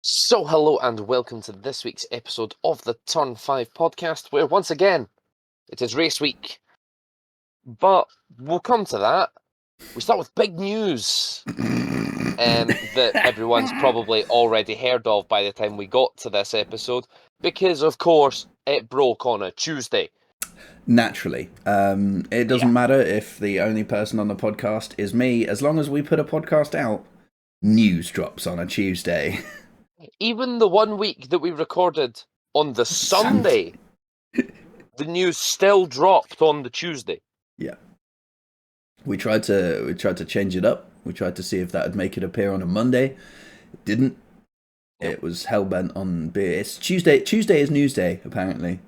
So, hello and welcome to this week's episode of the Turn 5 podcast, where once again it is race week. But we'll come to that. We start with big news that everyone's probably already heard of by the time we got to this episode, because of course it broke on a Tuesday. Naturally. It doesn't matter if the only person on the podcast is me, as long as we put a podcast out, news drops on a Tuesday. Even the 1 week that we recorded on the Sunday, the news still dropped on the Tuesday. Yeah. We tried to change it up. We tried to see if that would make it appear on a Monday. It didn't. It was hell-bent on beer. It's Tuesday. Tuesday is news day, apparently.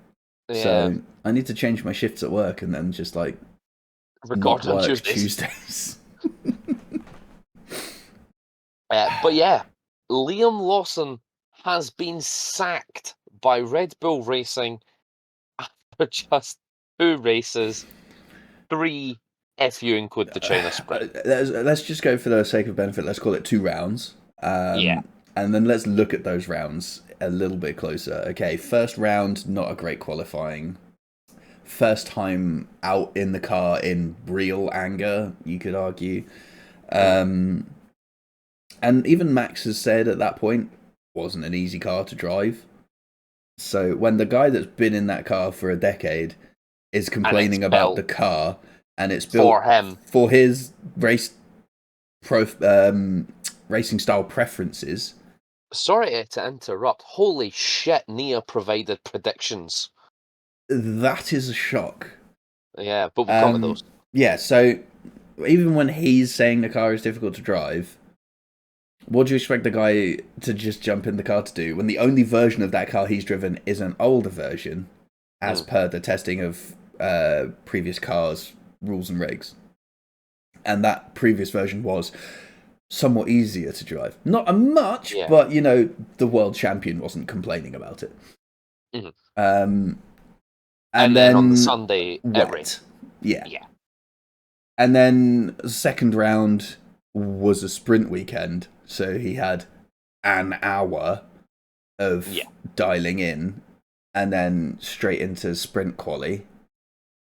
Yeah. So I need to change my shifts at work and then just record on Tuesdays. But yeah, Liam Lawson has been sacked by Red Bull Racing after just 2 races, 3 if you include the China sprint. Let's just go for the sake of benefit. Let's call it 2 rounds. And then let's look at those rounds a little bit closer. Okay, first round, not a great qualifying. First time out in the car in real anger, you could argue. And even Max has said at that point, wasn't an easy car to drive. So when the guy that's been in that car for a decade is complaining about the car, and it's built for him, for his racing style preferences. Sorry to interrupt. Holy shit, Nia provided predictions. That is a shock. Yeah, but we'll come to those. Yeah, so even when he's saying the car is difficult to drive, what do you expect the guy to just jump in the car to do when the only version of that car he's driven is an older version, as per the testing of previous cars' rules and regs? And that previous version was somewhat easier to drive. Not much, but, the world champion wasn't complaining about it. Mm-hmm. And then on the Sunday, wet. Yeah. And then the second round was a sprint weekend, so he had an hour of dialing in, and then straight into sprint quali.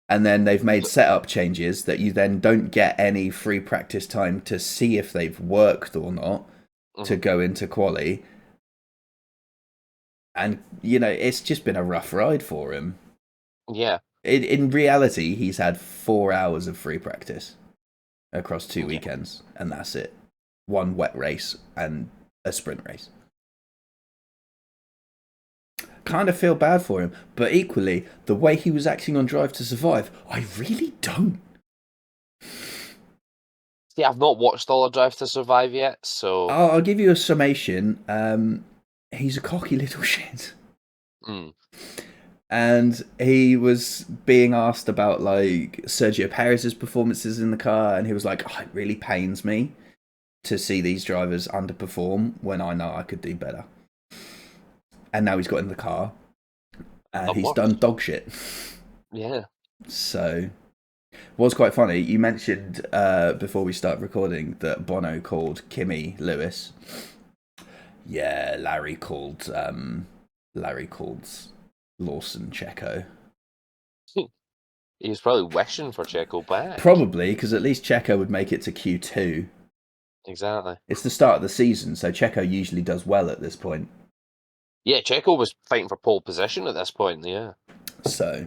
And then they've made setup changes that you then don't get any free practice time to see if they've worked or not to go into quali. And, it's just been a rough ride for him. Yeah. In reality, he's had 4 hours of free practice across 2 weekends, and that's it. 1 wet race and a sprint race. Kind of feel bad for him, but equally, the way he was acting on Drive to Survive, I really don't. See, I've not watched all of Drive to Survive yet, so I'll give you a summation. He's a cocky little shit. And he was being asked about Sergio Perez's performances in the car, and he was like, it really pains me to see these drivers underperform when I know I could do better. And now he's got in the car, and he's done dog shit. Yeah. So, was quite funny. You mentioned before we start recording that Bono called Kimi Lewis. Yeah, Larry called Lawson Checo. He was probably wishing for Checo back. Probably, because at least Checo would make it to Q2. Exactly. It's the start of the season, so Checo usually does well at this point. Yeah, Checo was fighting for pole position at this point, yeah. So,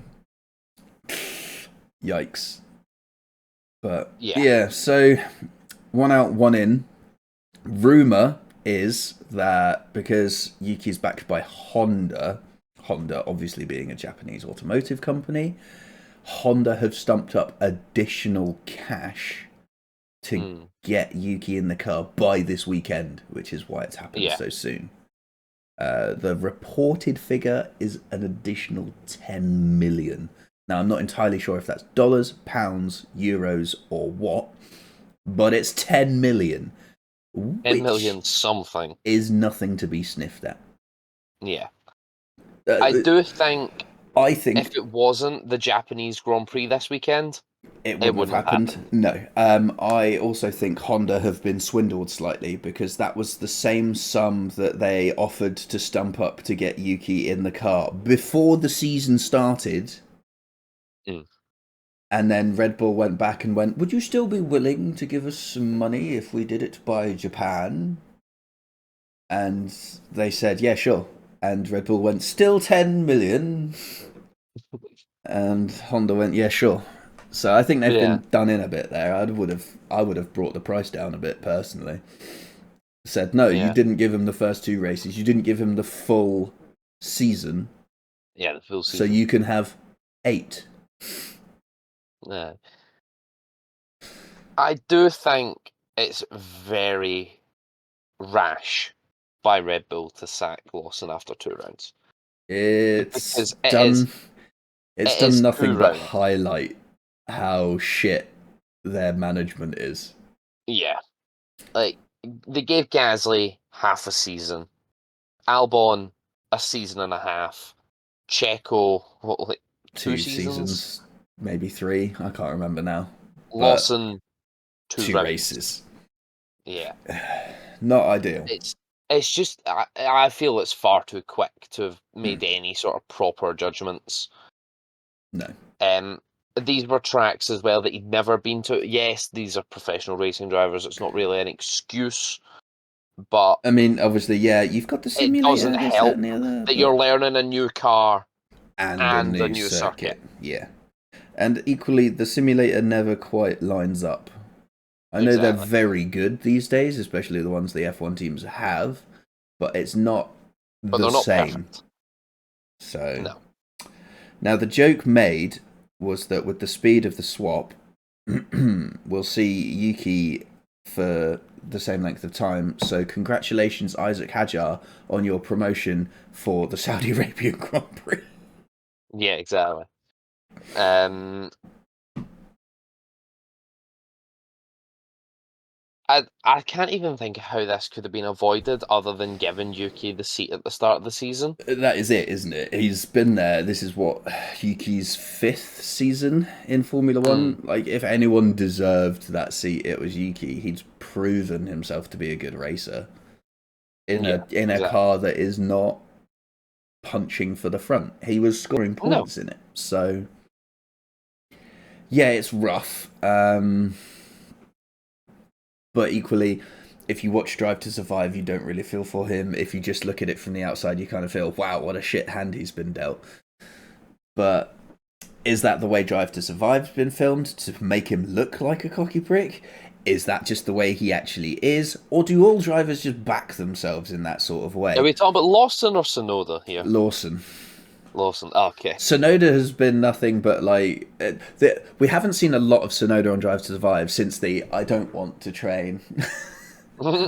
yikes. But, yeah, so 1 out, 1 in. Rumour is that because Yuki's backed by Honda obviously being a Japanese automotive company, Honda have stumped up additional cash to get Yuki in the car by this weekend, which is why it's happened so soon. The reported figure is an additional 10 million. Now, I'm not entirely sure if that's dollars, pounds, euros, or what, but it's 10 million. 10 million something. Is nothing to be sniffed at. Yeah. I think if it wasn't the Japanese Grand Prix this weekend, it wouldn't have happened. No. I also think Honda have been swindled slightly because that was the same sum that they offered to stump up to get Yuki in the car before the season started. Mm. And then Red Bull went back and went, would you still be willing to give us some money if we did it by Japan? And they said, yeah, sure. And Red Bull went, still 10 million. And Honda went, yeah, sure. So I think they've been done in a bit there. I would have brought the price down a bit personally. Said, no, you didn't give him the first 2 races. You didn't give him the full season. Yeah, the full season. So you can have 8. Yeah. I do think it's very rash by Red Bull to sack Lawson after 2 rounds. It's done nothing but highlight how shit their management is. Yeah. Like, they gave Gasly half a season, Albon a season and a half, Checo, 2 seasons? Maybe 3, I can't remember now. Lawson, 2 races. Yeah. Not ideal. It's just, I feel it's far too quick to have made any sort of proper judgments. No. These were tracks as well that he'd never been to. Yes, these are professional racing drivers. It's not really an excuse, but I mean, obviously, yeah, you've got the simulator. It doesn't help that you're learning a new car and a new circuit. Yeah, and equally, the simulator never quite lines up. I know they're very good these days, especially the ones the F1 teams have, but it's not the same. Perfect. So no. Now the joke made was that with the speed of the swap, we'll see Yuki for the same length of time. So congratulations, Isaac Hadjar, on your promotion for the Saudi Arabian Grand Prix. Yeah, exactly. I can't even think of how this could have been avoided other than giving Yuki the seat at the start of the season. That is it, isn't it? He's been there. This is what, Yuki's 5th season in Formula One. Like, if anyone deserved that seat, it was Yuki. He's proven himself to be a good racer in a car that is not punching for the front. He was scoring points in it. So yeah, it's rough. But equally, if you watch Drive to Survive, you don't really feel for him. If you just look at it from the outside, you kind of feel, wow, what a shit hand he's been dealt. But is that the way Drive to Survive's been filmed, to make him look like a cocky prick? Is that just the way he actually is? Or do all drivers just back themselves in that sort of way? Are we talking about Lawson or Tsunoda here? Lawson. Okay. Tsunoda has been nothing but like... we haven't seen a lot of Tsunoda on Drive to Survive since the I don't want to train,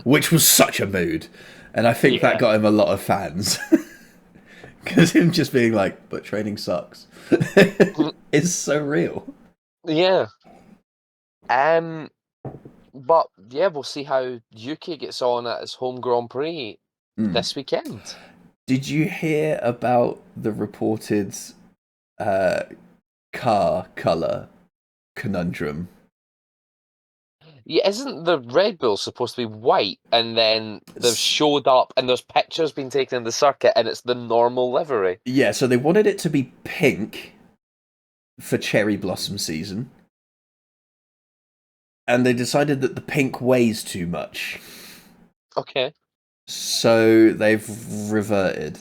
which was such a mood. And I think that got him a lot of fans. Because him just being like, but training sucks. It's so real. Yeah. But yeah, we'll see how Yuki gets on at his home Grand Prix this weekend. Did you hear about the reported car colour conundrum? Yeah, isn't the Red Bull supposed to be white, and then they've showed up and there's pictures being taken in the circuit and it's the normal livery? Yeah, so they wanted it to be pink for cherry blossom season. And they decided that the pink weighs too much. Okay. So they've reverted.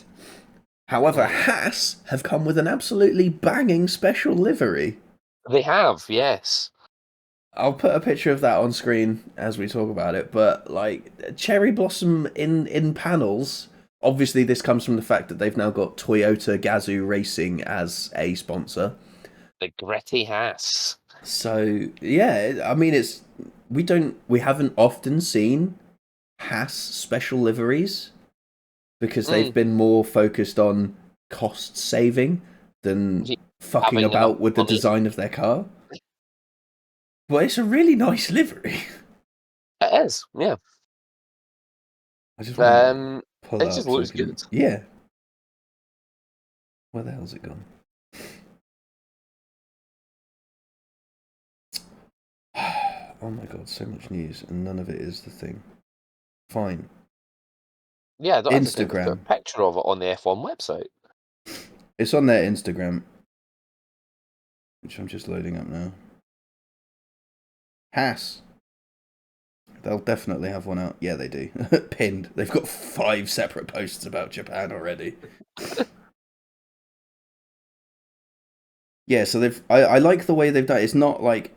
However, Haas have come with an absolutely banging special livery. They have, yes. I'll put a picture of that on screen as we talk about it, but like cherry blossom in panels. Obviously, this comes from the fact that they've now got Toyota Gazoo Racing as a sponsor. The gritty Haas. So yeah, I mean, we haven't often seen Haas special liveries because they've been more focused on cost saving than fucking about with the design of their car. But it's a really nice livery. It is, yeah. I just want to pull it just looks good. Yeah. Where the hell's it gone? Oh my god, so much news, and none of it is the thing. Fine. Yeah, I don't think they've put a Instagram. picture of it on the F1 website. It's on their Instagram, which I'm just loading up now. Haas. They'll definitely have one out. Yeah, they do. Pinned. They've got 5 separate posts about Japan already. Yeah, so I like the way they've done it. It's not like...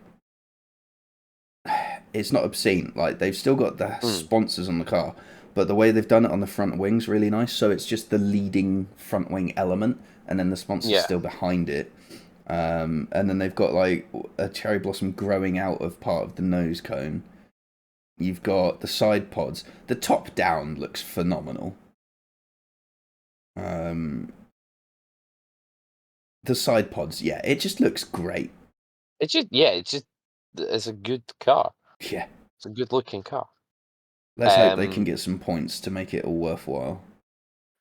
It's not obscene. Like, they've still got the sponsors on the car, but the way they've done it on the front wing's really nice. So it's just the leading front wing element, and then the sponsor's still behind it. And then they've got, like, a cherry blossom growing out of part of the nose cone. You've got the side pods. The top down looks phenomenal. The side pods, yeah, it just looks great. It's a good car. Yeah. It's a good looking car. Let's hope they can get some points to make it all worthwhile.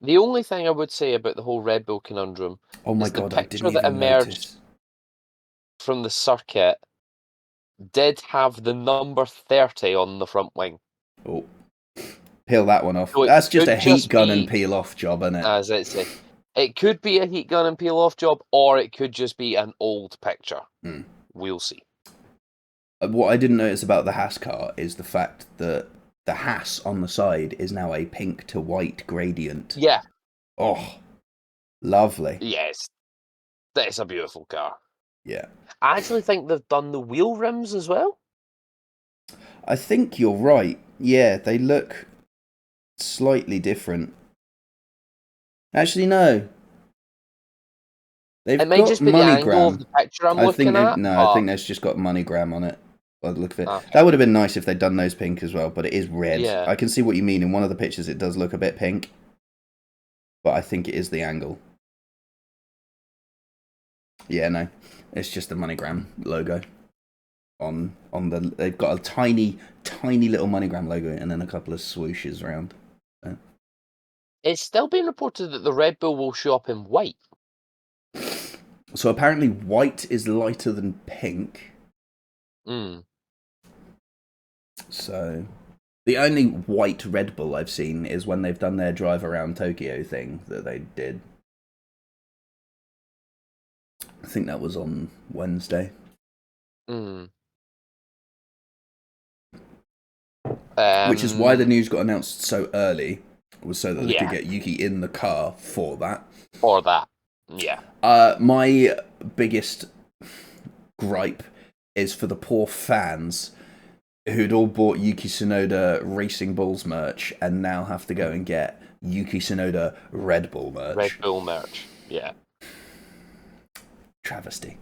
The only thing I would say about the whole Red Bull conundrum is the God, I picture didn't that even emerged notice. from the circuit did have the number 30 on the front wing. Oh, peel that one off. So That's just a heat gun and peel off job, isn't it? As it say, it could be a heat gun and peel off job, or it could just be an old picture. We'll see. What I didn't notice about the Haas car is the fact that the Haas on the side is now a pink to white gradient. Yeah. Oh, lovely. Yes. That's a beautiful car. Yeah. I actually think they've done the wheel rims as well. I think you're right. Yeah, they look slightly different. Actually, no. They've might got just be the angle MoneyGram. of the picture I'm looking at. I think they've just got MoneyGram on it. By the look of it, Okay. that would have been nice if they'd done those pink as well. But it is red. Yeah. I can see what you mean. In one of the pictures, it does look a bit pink, but I think it is the angle. Yeah, no, it's just the MoneyGram logo on the. They've got a tiny little MoneyGram logo and then a couple of swooshes around. So. It's still being reported that the Red Bull will show up in white. So apparently, white is lighter than pink. So, the only white Red Bull I've seen is when they've done their drive around Tokyo thing that they did. I think that was on Wednesday. Which is why the news got announced so early, was so that they could get Yuki in the car for that. For that, yeah. My biggest gripe is for the poor fans who'd all bought Yuki Tsunoda Racing Bulls merch and now have to go and get Yuki Tsunoda Red Bull merch. Red Bull merch, yeah. Travesty.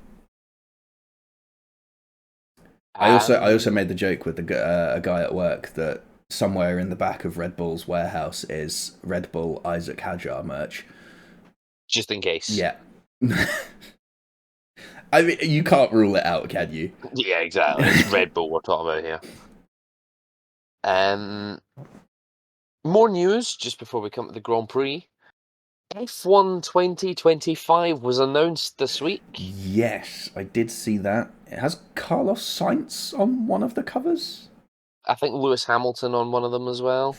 I also made the joke with a guy at work that somewhere in the back of Red Bull's warehouse is Red Bull Isaac Hadjar merch. Just in case. Yeah. I mean, you can't rule it out, can you? Yeah, exactly. It's Red Bull we're talking about here. More news just before we come to the Grand Prix. F1 2025 was announced this week. Yes, I did see that. It has Carlos Sainz on one of the covers. I think Lewis Hamilton on one of them as well.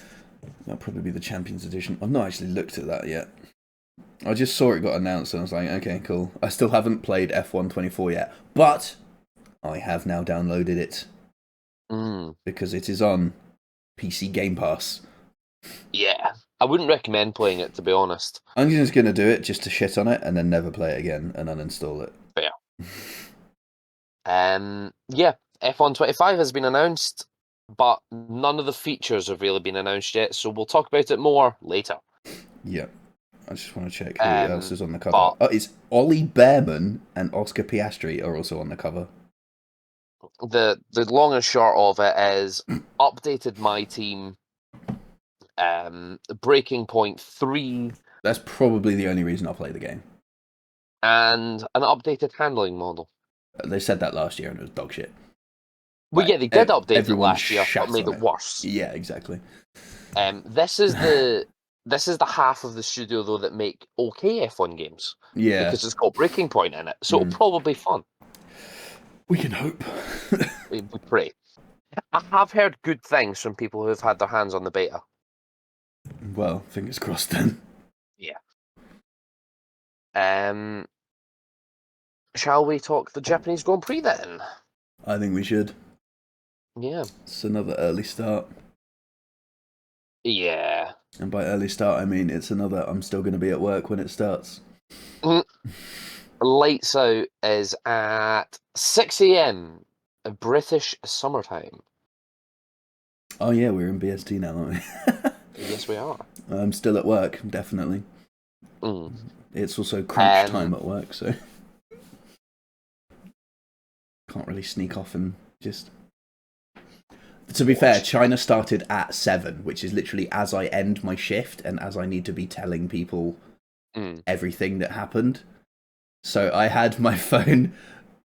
That'll probably be the Champions Edition. I've not actually looked at that yet. I just saw it got announced and I was like, okay, cool. I still haven't played F1 24 yet, but I have now downloaded it. Because it is on PC Game Pass. Yeah, I wouldn't recommend playing it, to be honest. I'm just going to do it just to shit on it and then never play it again and uninstall it. Fair. Yeah, F1 25 has been announced, but none of the features have really been announced yet, so we'll talk about it more later. Yeah. I just want to check who else is on the cover. It's Ollie Behrman and Oscar Piastri are also on the cover. The long and short of it is updated My Team, Breaking Point 3. That's probably the only reason I'll play the game. And an updated handling model. They said that last year and it was dog shit. Well, yeah, they did update it last year, but made it worse. Yeah, exactly. This is the half of the studio though that make okay F1 games. Yeah, because it's got Breaking Point in it, so it'll probably be fun. We can hope. we pray. I have heard good things from people who've had their hands on the beta. Well, fingers crossed then. Yeah. Shall we talk the Japanese Grand Prix then? I think we should. Yeah. It's another early start. Yeah. And by early start, I mean it's another I'm still going to be at work when it starts. Lights out is at 6 a.m. British summertime. Oh yeah, we're in BST now, aren't we? Yes, we are. I'm still at work, definitely. It's also crunch time at work, so can't really sneak off and just... To be fair, China started at 7, which is literally as I end my shift and as I need to be telling people everything that happened. So I had my phone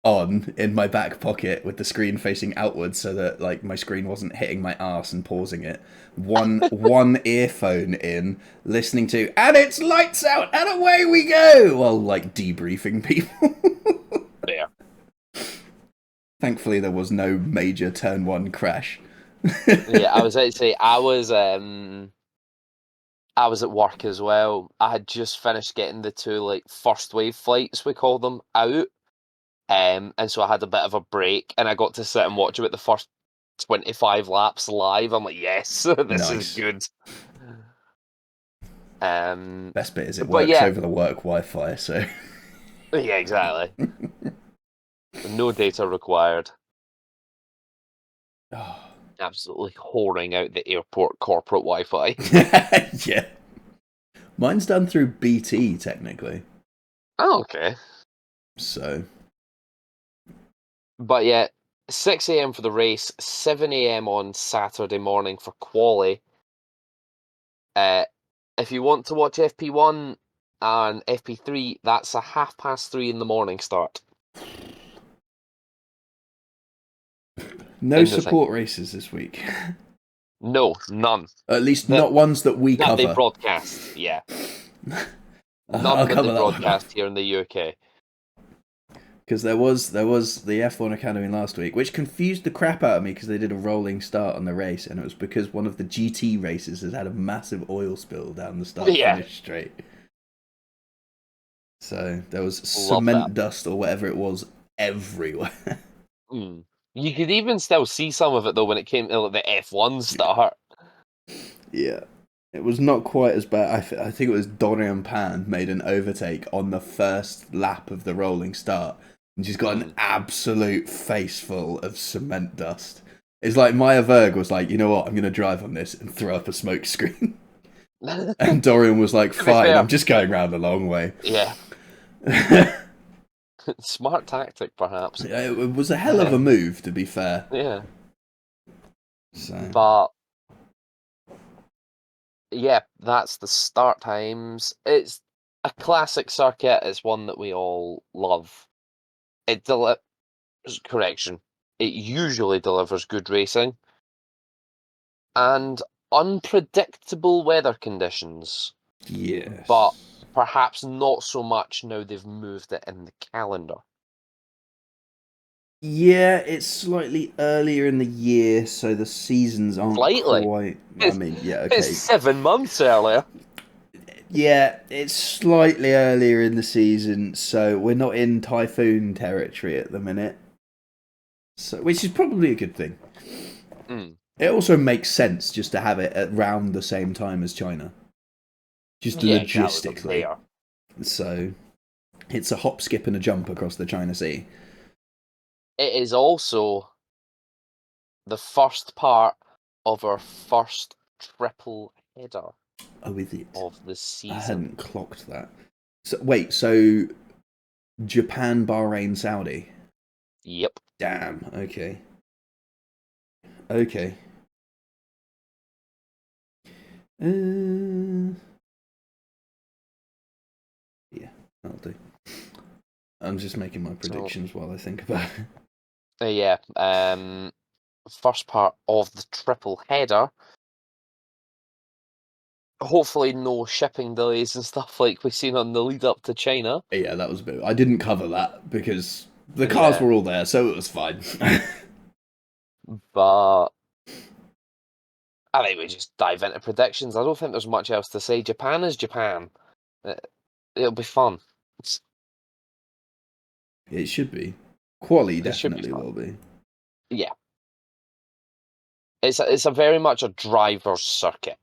on in my back pocket with the screen facing outwards so that like my screen wasn't hitting my arse and pausing it. One earphone in, listening to, and it's lights out and away we go, while like debriefing people. Yeah. Thankfully there was no major turn 1 crash. Yeah, I was actually I was at work as well. I had just finished getting the 2 like first wave flights, we call them, out. And so I had a bit of a break and I got to sit and watch about the first 25 laps live. I'm like, yes, this is good. Best bit is it works over the work Wi-Fi, so... Yeah, exactly. No data required. Oh. Absolutely whoring out the airport corporate Wi-Fi. Yeah. Mine's done through BT, technically. Oh, okay. So... But yeah, 6 a.m. for the race, 7 a.m. on Saturday morning for quali. If you want to watch FP1 and FP3, that's a 3:30 in the morning start. No support races this week. No, none. At least not ones that we cover. That they broadcast, yeah. None that they broadcast here in the UK. Because there was the F1 Academy last week, which confused the crap out of me because they did a rolling start on the race, and it was because one of the GT races has had a massive oil spill down the start-finish straight. So there was cement dust or whatever it was everywhere. You could even still see some of it though when it came to the F1 start. Yeah. It was not quite as bad. I think it was Dorian Pan made an overtake on the first lap of the rolling start. And she's got an absolute face full of cement dust. It's like Maya Berg was like, you know what, I'm going to drive on this and throw up a smoke screen. And Dorian was like, fine, I'm just going round the long way. Yeah. Smart tactic, perhaps. It was a hell of a move, to be fair. Yeah. So. But yeah, that's the start times. It's a classic circuit. It's one that we all love. It correction. It usually delivers good racing and unpredictable weather conditions. Yes. But perhaps not so much now they've moved it in the calendar. Yeah, it's slightly earlier in the year, so the seasons aren't quite... I mean, yeah, okay. It's 7 months earlier. Yeah, it's slightly earlier in the season, so we're not in typhoon territory at the minute. So, which is probably a good thing. It also makes sense just to have it at around the same time as China. Just logistically. Exactly. So, it's a hop, skip and a jump across the China Sea. It is also the first part of our first triple header. Oh, is it? Of the season. I hadn't clocked that. So wait, so Japan, Bahrain, Saudi? Yep. Damn, okay. Okay. Yeah, that'll do. I'm just making my predictions while I think about it. Yeah. First part of the triple header. Hopefully no shipping delays and stuff like we've seen on the lead up to China. Yeah, that was a bit... I didn't cover that because the cars were all there, so it was fine. But I think we just dive into predictions. I don't think there's much else to say. Japan is Japan. It'll be fun. It should be. Quali It should be definitely fun. will be. Yeah. It's a very much a driver's circuit.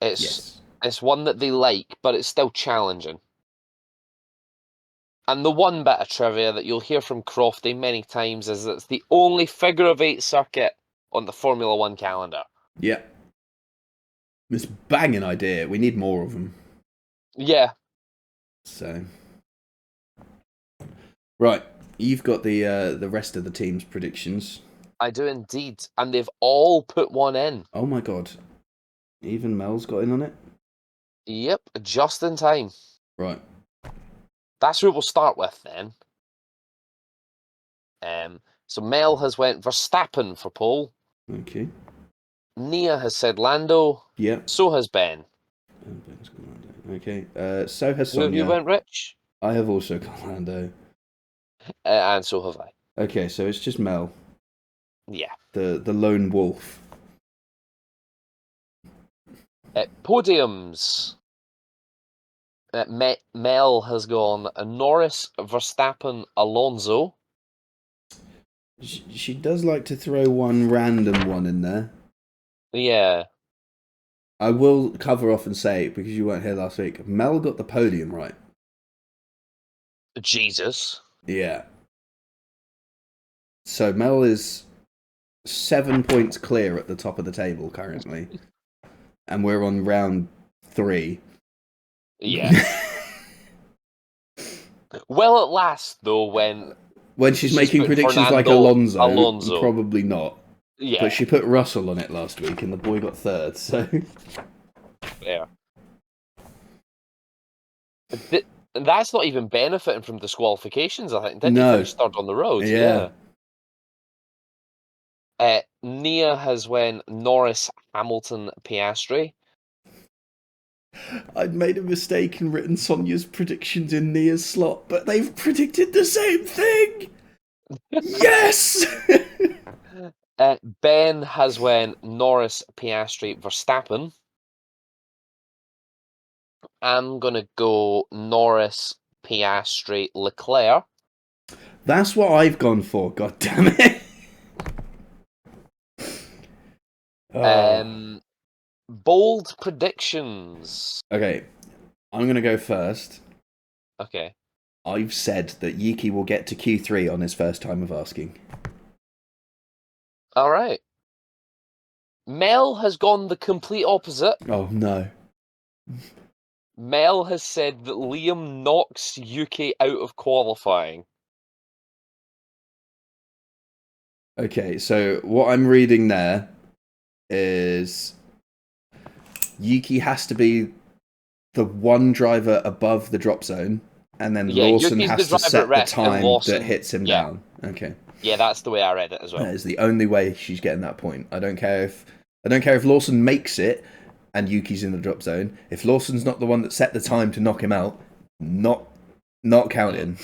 It's one that they like, but it's still challenging. And the one bit of trivia that you'll hear from Crofty many times is that it's the only figure of 8 circuit on the Formula 1 calendar. Yeah. It's a banging idea. We need more of them. Yeah. So. Right. You've got the rest of the team's predictions. I do indeed. And they've all put one in. Oh my god. Even Mel's got in on it? Yep, just in time. Right. That's who we'll start with then. So Mel has went Verstappen for pole. Okay. Nia has said Lando. Yeah. So has Ben. Okay. So has Who have you Sonia. went, Rich? I have also got Lando. And so have I. Okay, so it's just Mel. Yeah. The lone wolf. Podiums. Mel has gone Norris, Verstappen, Alonso. She does like to throw one random one in there. Yeah. I will cover off and say, because you weren't here last week, Mel got the podium right. Jesus. Yeah. So Mel is 7 points clear at the top of the table currently. And we're on round 3. Yeah. Well, at last, though, when she's making predictions Fernando like Alonso, probably not. Yeah. But she put Russell on it last week, and the boy got 3rd, so... Yeah. That's not even benefiting from disqualifications, I think. Didn't he finish 3rd on the road? Yeah. Nia has went Norris, Hamilton, Piastri. I'd made a mistake and written Sonia's predictions in Nia's slot, but they've predicted the same thing! Yes! Ben has went Norris, Piastri, Verstappen. I'm going to go Norris, Piastri, Leclerc. That's what I've gone for, god damn it. Bold predictions. Okay, I'm going to go first. Okay. I've said that Yuki will get to Q3 on his first time of asking. All right. Mel has gone the complete opposite. Oh, no. Mel has said that Liam knocks UK out of qualifying. Okay, so what I'm reading there is Yuki has to be the one driver above the drop zone, and then Lawson Yuki's has to set the time that hits him down. Okay. Yeah, that's the way I read it as well. That is the only way she's getting that point. I don't care if Lawson makes it and Yuki's in the drop zone. If Lawson's not the one that set the time to knock him out, not counting.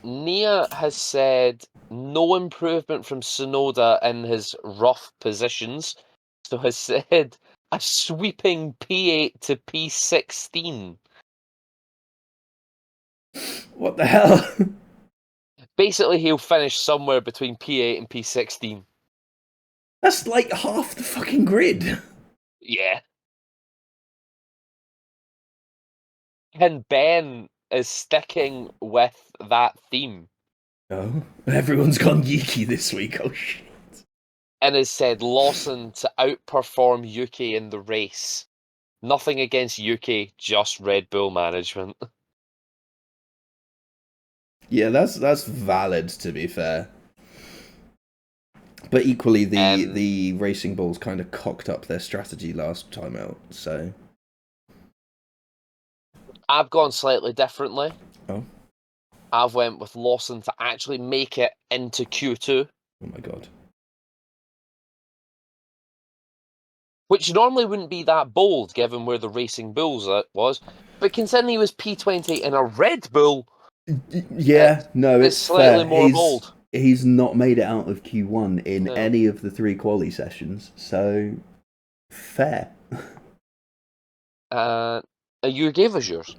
Nia has said no improvement from Tsunoda in his rough positions, so has said a sweeping P8 to P16. What the hell? Basically, he'll finish somewhere between P8 and P16. That's like half the fucking grid. Yeah. And Ben is sticking with that theme. Oh, everyone's gone Yuki this week. Oh, shit. And has said Lawson to outperform Yuki in the race. Nothing against Yuki, just Red Bull management. Yeah, that's valid, to be fair. But equally, the Racing Bulls kind of cocked up their strategy last time out, so... I've gone slightly differently. Oh. I've went with Lawson to actually make it into Q2. Oh my god. Which normally wouldn't be that bold, given where the Racing Bulls was. But considering he was P20 in a Red Bull... Yeah, no, it's slightly fair. more bold. He's not made it out of Q1 in No. any of the 3 quali sessions, so fair. You gave us yours.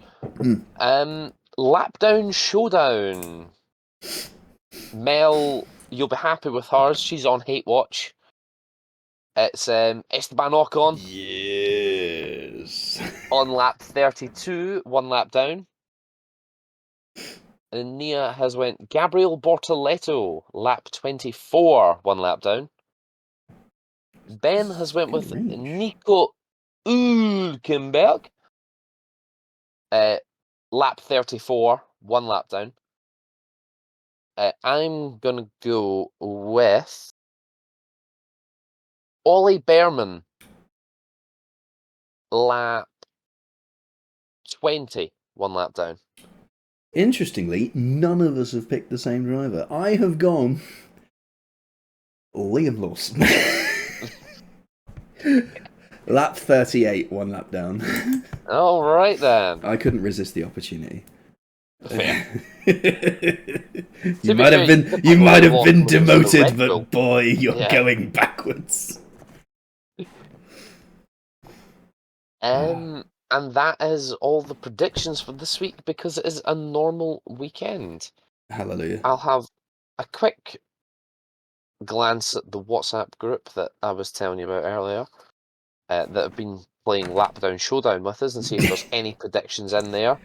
Lapdown Showdown. Mel, you'll be happy with hers. She's on Hate Watch. It's Esteban Ocon. Yes. On lap 32, 1 lap down. And Nia has went Gabriel Bortoletto, lap 24, 1 lap down. Ben has went with Nico Hülkenberg, lap 34, 1 lap down. I'm going to go with Ollie Behrman, lap 20, 1 lap down. Interestingly, none of us have picked the same driver. I have gone Liam Lawson. Lap 38, 1 lap down. All right then. I couldn't resist the opportunity. Fair. you might have been demoted, but boy, you're going backwards. And that is all the predictions for this week because it is a normal weekend. Hallelujah. I'll have a quick glance at the WhatsApp group that I was telling you about earlier that have been playing Lapdown Showdown with us and see if there's any predictions in there.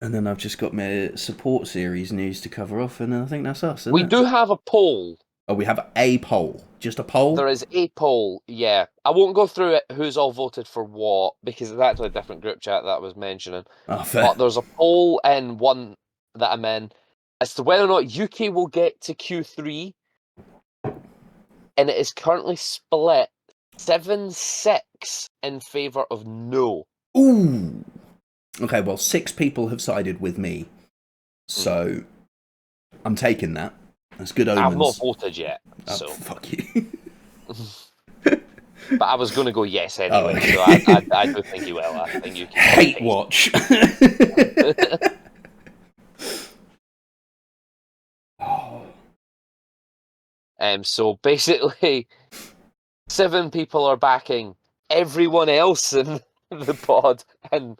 And then I've just got my support series news to cover off, and then I think that's us, isn't We it? do have a poll. Oh, we have a poll. Just a poll? There is a poll, yeah. I won't go through it, who's all voted for what, because it's actually a different group chat that I was mentioning. Oh, fair. But there's a poll in one that I'm in as to whether or not UK will get to Q3, and it is currently split 7-6 in favour of no. Ooh. Okay, well, 6 people have sided with me, so I'm taking that. That's good omens. I've not voted yet, so fuck you. But I was going to go yes anyway, okay. so I do think you will. I think you can. Hate watch. So basically, 7 people are backing everyone else in the pod, and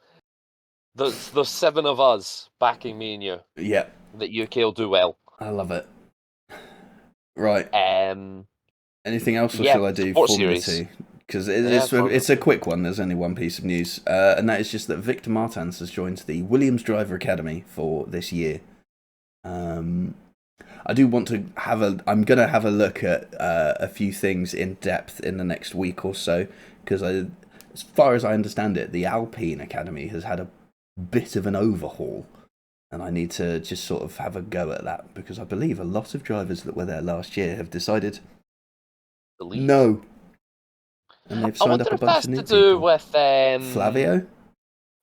there's 7 of us backing me and you. Yeah. That UK will do well. I love it. Right. Anything else, or shall I do Formula 2? Because it's a quick one. There's only one piece of news, and that is just that Victor Martins has joined the Williams Driver Academy for this year. I do want to I'm going to have a look at a few things in depth in the next week or so, because as far as I understand it, the Alpine Academy has had a bit of an overhaul, and I need to just sort of have a go at that, because I believe a lot of drivers that were there last year have decided no. And they've signed up a bunch of new people. to do with Flavio?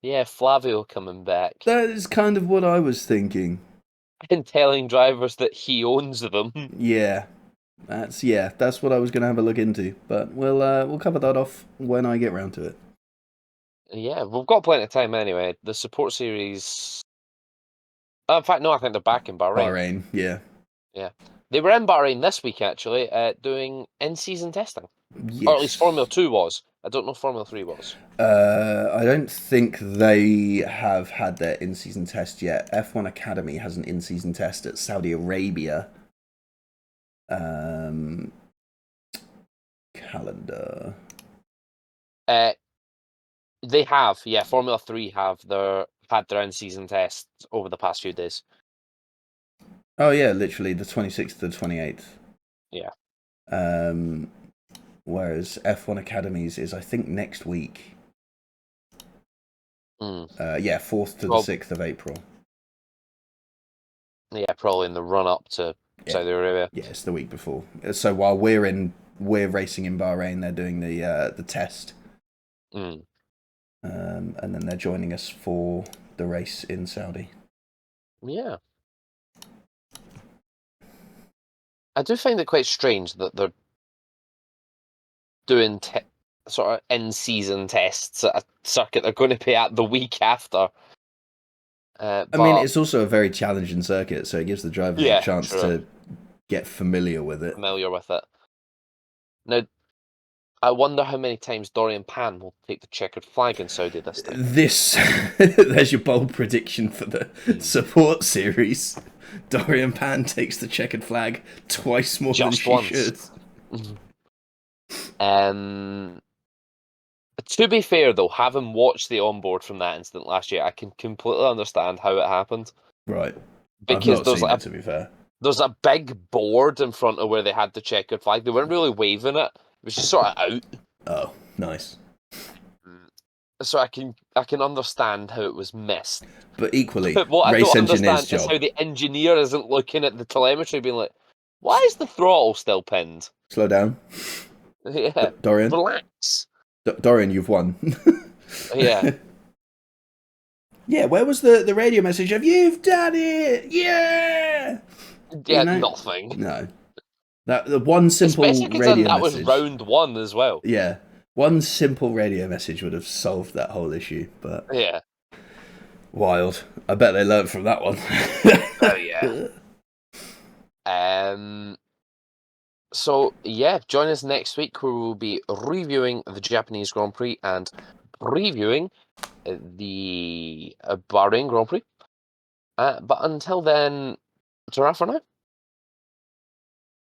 Yeah, Flavio coming back. That is kind of what I was thinking. And telling drivers that he owns them. Yeah. That's what I was going to have a look into. But we'll cover that off when I get round to it. Yeah, we've got plenty of time anyway. The support series... in fact, no, I think they're back in Bahrain. Bahrain, yeah. Yeah. They were in Bahrain this week, actually, doing in-season testing. Yes. Or at least Formula 2 was. I don't know if Formula 3 was. I don't think they have had their in-season test yet. F1 Academy has an in-season test at Saudi Arabia. Calendar. They have, yeah. Formula 3 have had their in-season tests over the past few days. Oh yeah, literally the 26th to the 28th. Yeah. Whereas F1 Academies is, I think, next week. 4th to the 6th of April. Yeah, probably in the run-up to Saudi Arabia. Yeah, it's the week before. So while we're racing in Bahrain, they're doing the test. And then they're joining us for the race in Saudi. Yeah. I do find it quite strange that they're doing sort of in-season tests at a circuit they're going to be at the week after. I mean, it's also a very challenging circuit, so it gives the drivers a chance to get familiar with it. Now, I wonder how many times Dorian Pan will take the checkered flag in Saudi this time. There's your bold prediction for the support series. Dorian Pan takes the checkered flag twice more than she should. To be fair, though, having watched the onboard from that incident last year, I can completely understand how it happened. Right. Because I've not seen it, to be fair. There's a big board in front of where they had the checkered flag. They weren't really waving it. It was just sort of out. Oh, nice. So I can understand how it was missed. But equally, but what race I don't engineer's understand job. is how the engineer isn't looking at the telemetry being like, why is the throttle still pinned? Slow down. Yeah. Dorian. Relax. Dorian, you've won. Yeah. Yeah, where was the radio message of "You've done it"? Yeah. Yeah, you know? Nothing. No. The one simple Especially radio that message. Was round one as well. Yeah. One simple radio message would have solved that whole issue, but yeah. Wild. I bet they learned from that one. Oh yeah. So yeah, join us next week where we'll be reviewing the Japanese Grand Prix and previewing the Bahrain Grand Prix. But until then, ta-ra for now.